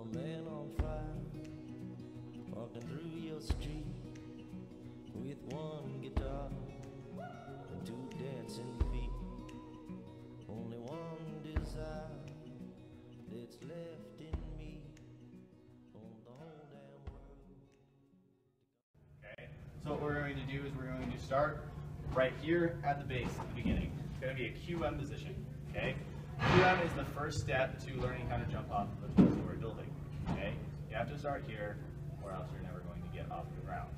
a man on fire, walking through your street with one guitar and two dancing feet. Only one desire that's left in me on the whole damn world. Okay, so what we're going to do is we're going to start right here at the base at the beginning. It's going to be a QM position. Okay, QM is the first step to learning how to jump off of a 12-story building. Okay, you have to start here, or else you're never going to get off the ground.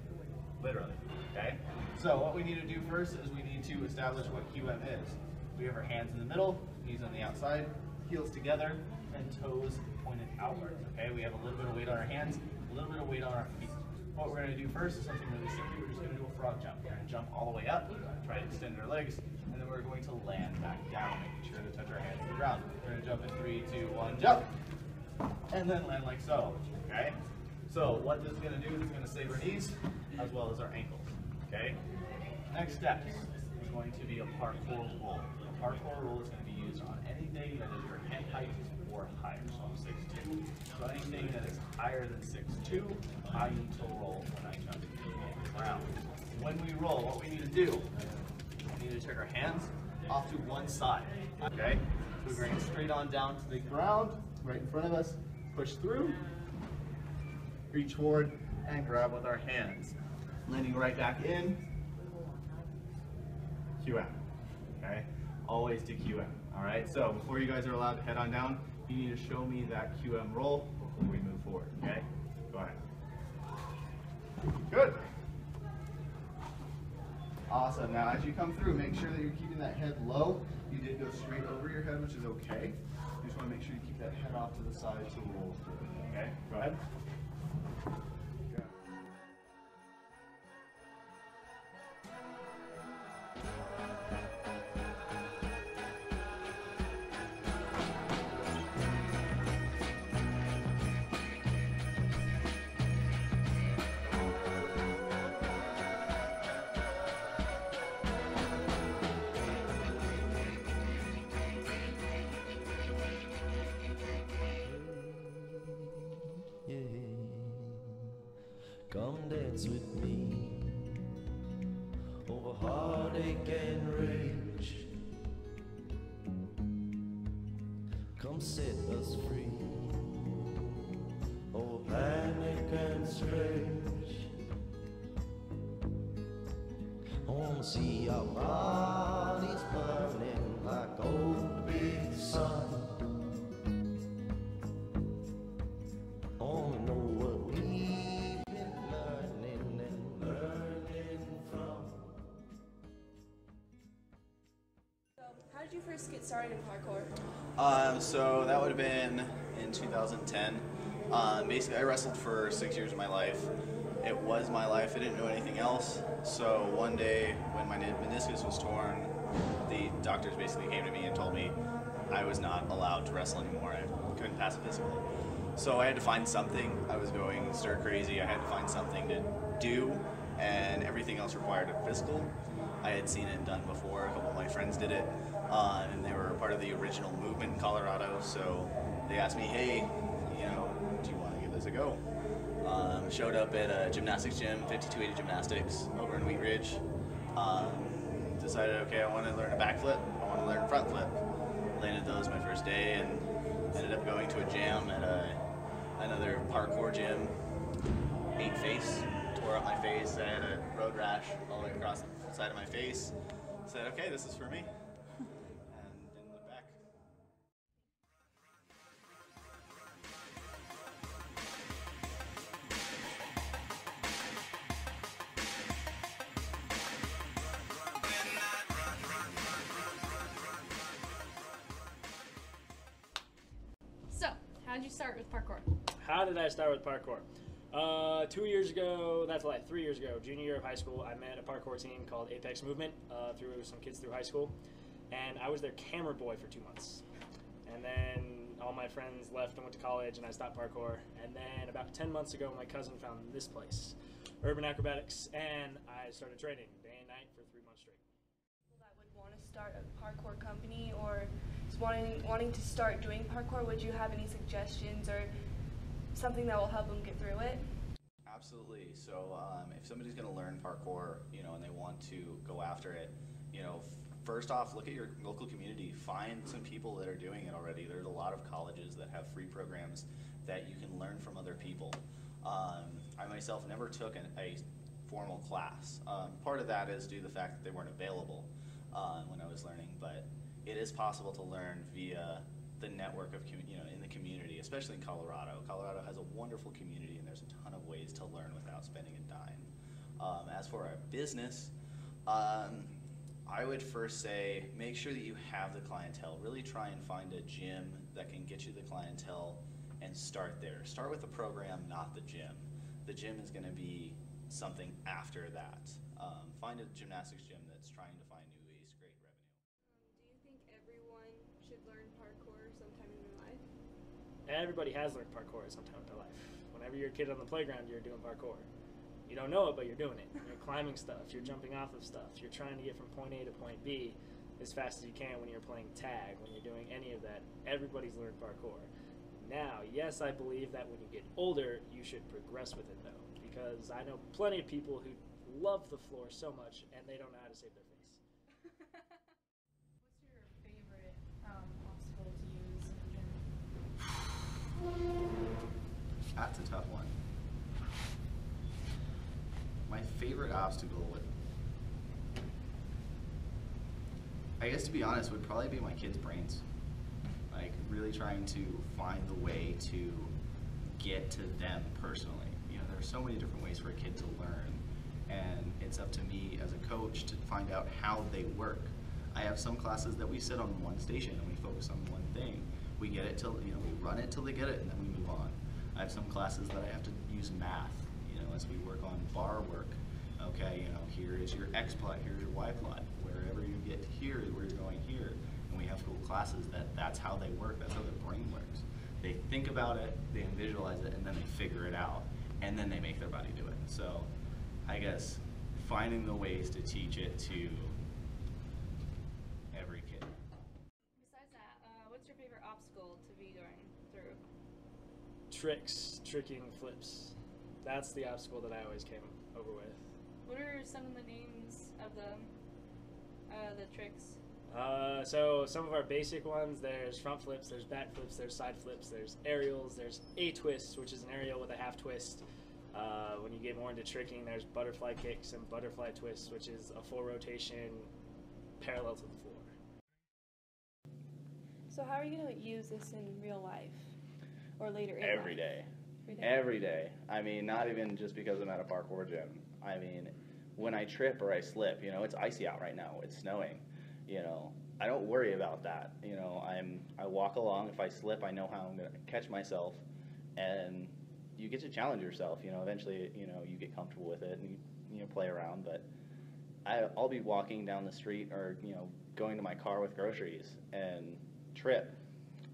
Literally. Okay, so what we need to do first is we need to establish what QM is. We have our hands in the middle, knees on the outside, heels together, and toes pointed outward. Okay, we have a little bit of weight on our hands, a little bit of weight on our feet. What we're going to do first is something really simple. We're just going to do a frog jump. We're going to jump all the way up, try to extend our legs, and then we're going to land back down, making sure to touch our hands to the ground. We're going to jump in 3, 2, 1, jump! And then land like so. Okay? So what this is going to do is it's going to save our knees as well as our ankles. Okay? Next step is going to be a parkour roll. A parkour roll is going to be used on anything that is your hand height or higher. So I'm 6'2". So anything that is higher than 6'2", I need to roll when I jump into the ground. When we roll, what we need to do, we need to turn our hands off to one side. Okay? So we bring it straight on down to the ground, right in front of us, push through, reach forward, and grab with our hands. Landing right back in, QM. Okay? Always to QM. Alright, so before you guys are allowed to head on down, you need to show me that QM roll before we move forward. Okay? Go ahead. Good. Awesome. Now as you come through, make sure that you're keeping that head low. You did go straight over your head, which is okay. You just want to make sure you keep that head off to the side to roll through. Okay? Go ahead. Come dance with me over heartache and rage. Come set us free over panic and strange. I wanna see our bodies burning like old big sun. I wanna know what we've been learning and learning from. So, how did you first get started in parkour? So that would have been in 2010. Basically, I wrestled for 6 years of my life. It was my life. I didn't know anything else. So one day, when my meniscus was torn, the doctors basically came to me and told me I was not allowed to wrestle anymore. I couldn't pass a physical. So I had to find something. I was going stir crazy. I had to find something to do, and everything else required a physical. I had seen it done before. A couple of my friends did it, and they were part of the original movement in Colorado. So they asked me, hey, you know, do you want to give this a go? Showed up at a gymnastics gym, 5280 Gymnastics, over in Wheat Ridge. Decided, okay, I want to learn a backflip. I want to learn front flip. Landed those my first day, and ended up going to a jam at another parkour gym. Ate face, tore up my face. I had a road rash all the way across the side of my face. Said, okay, this is for me. And didn't look back. So, how did you start with parkour? How did I start with parkour? 2 years ago, that's like 3 years ago, junior year of high school, I met a parkour team called Apex Movement through some kids through high school, and I was their camera boy for 2 months. And then all my friends left and went to college, and I stopped parkour. And then about 10 months ago, my cousin found this place, Urban Acrobatics, and I started training day and night for 3 months straight. People that would want to start a parkour company or just wanting to start doing parkour, would you have any suggestions or something that will help them get through it? Absolutely. So if somebody's going to learn parkour, and they want to go after it, first off, look at your local community. Find some people that are doing it already. There's a lot of colleges that have free programs that you can learn from other people. I myself never took a formal class. Part of that is due to the fact that they weren't available when I was learning, but it is possible to learn via the network of in the community, especially in Colorado. Colorado has a wonderful community, and there's a ton of ways to learn without spending a dime. As for our business, I would first say make sure that you have the clientele. Really try and find a gym that can get you the clientele and start there. Start with the program, not the gym. The gym is going to be something after that. Find a gymnastics gym that's trying to find new ways to create revenue. Do you think everyone should learn parkour sometime in their life? Everybody has learned parkour at some time in their life. Whenever you're a kid on the playground, you're doing parkour. You don't know it, but you're doing it. You're climbing stuff, you're jumping off of stuff, you're trying to get from point A to point B as fast as you can when you're playing tag, when you're doing any of that. Everybody's learned parkour. Now, yes, I believe that when you get older, you should progress with it, though, because I know plenty of people who love the floor so much and they don't know how to save their face. What's your favorite obstacle to use in the gym? That's a tough one. My favorite obstacle I guess to be honest, would probably be my kids' brains. Like really trying to find the way to get to them personally. There are so many different ways for a kid to learn, and it's up to me as a coach to find out how they work. I have some classes that we sit on one station and we focus on one thing. We get it till, we run it till they get it and then we move on. I have some classes that I have to use math, as we work on bar work. Okay, here is your X plot, here's your Y plot. Wherever you get here is where you're going here. And we have cool classes that's how they work, that's how their brain works. They think about it, they visualize it, and then they figure it out. And then they make their body do it. So I guess finding the ways to teach it to every kid. Besides that, what's your favorite obstacle to be going through? Tricking flips. That's the obstacle that I always came over with. What are some of the names of the tricks? So some of our basic ones, there's front flips, there's back flips, there's side flips, there's aerials, there's A-twists, which is an aerial with a half twist. When you get more into tricking, there's butterfly kicks and butterfly twists, which is a full rotation parallel to the floor. So how are you going to use this in real life or later in Every life? day. Every day? Every day. I mean, not even just because I'm at a parkour gym. I mean, when I trip or I slip, it's icy out right now. It's snowing. I don't worry about that. I walk along. If I slip, I know how I'm going to catch myself, and you get to challenge yourself. Eventually, you get comfortable with it and you play around. But I'll be walking down the street or going to my car with groceries and trip,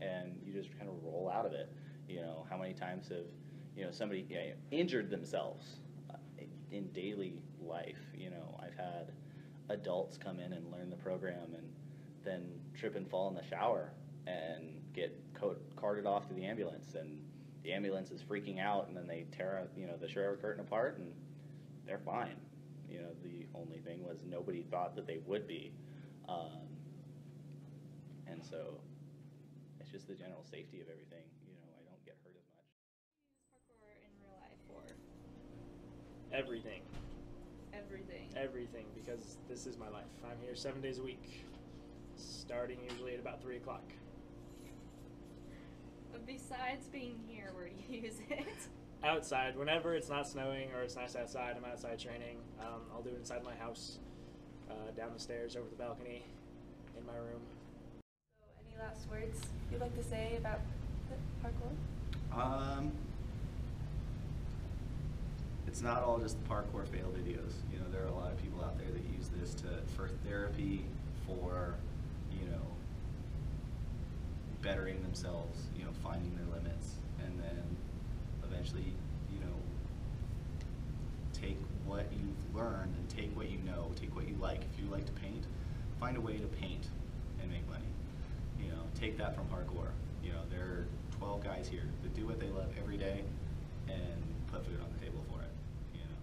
and you just kind of roll out of it. How many times have somebody injured themselves in daily life? I've had adults come in and learn the program and then trip and fall in the shower and get carted off to the ambulance, and the ambulance is freaking out, and then they tear the shower curtain apart and they're fine. The only thing was nobody thought that they would be, and so it's just the general safety of everything. I don't get hurt as much. What do you use parkour in real life for? Everything. Everything. Everything, because this is my life. I'm here 7 days a week, starting usually at about 3 o'clock. But besides being here, where do you use it? Outside, whenever it's not snowing or it's nice outside, I'm outside training. I'll do it inside my house, down the stairs, over the balcony, in my room. So any last words you'd like to say about the parkour? It's not all just the parkour fail videos. There are a lot of people out there that use this for therapy, for bettering themselves, finding their limits, and then eventually, take what you've learned and take what you know, take what you like. If you like to paint, find a way to paint and make money. Take that from parkour. There are 12 guys here that do what they love every day and put food on the table for it, you know.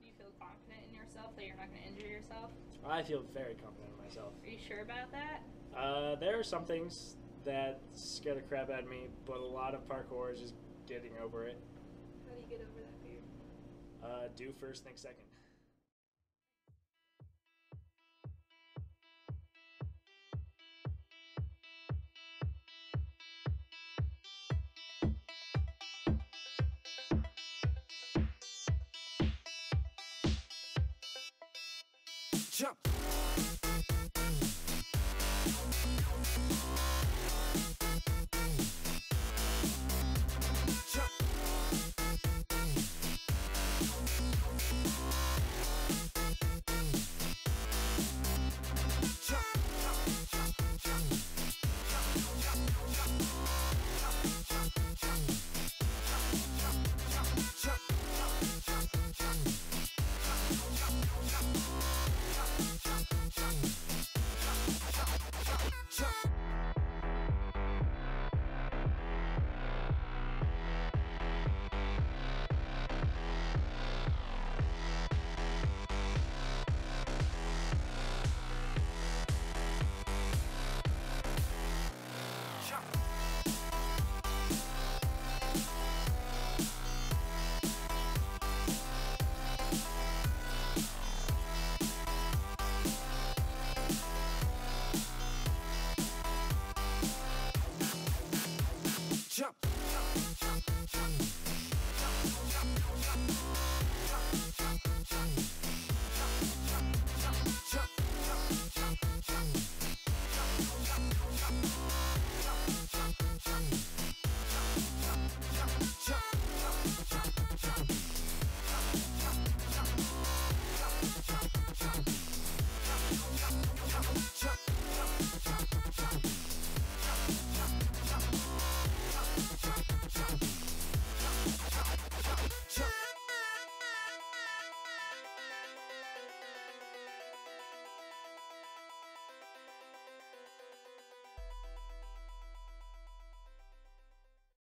Do you feel confident in yourself that you're not going to injure yourself? I feel very confident in myself. Are you sure about that? There are some things that scare the crap out of me, but a lot of parkour is just getting over it. How do you get over that fear? Do first, think second. Jump.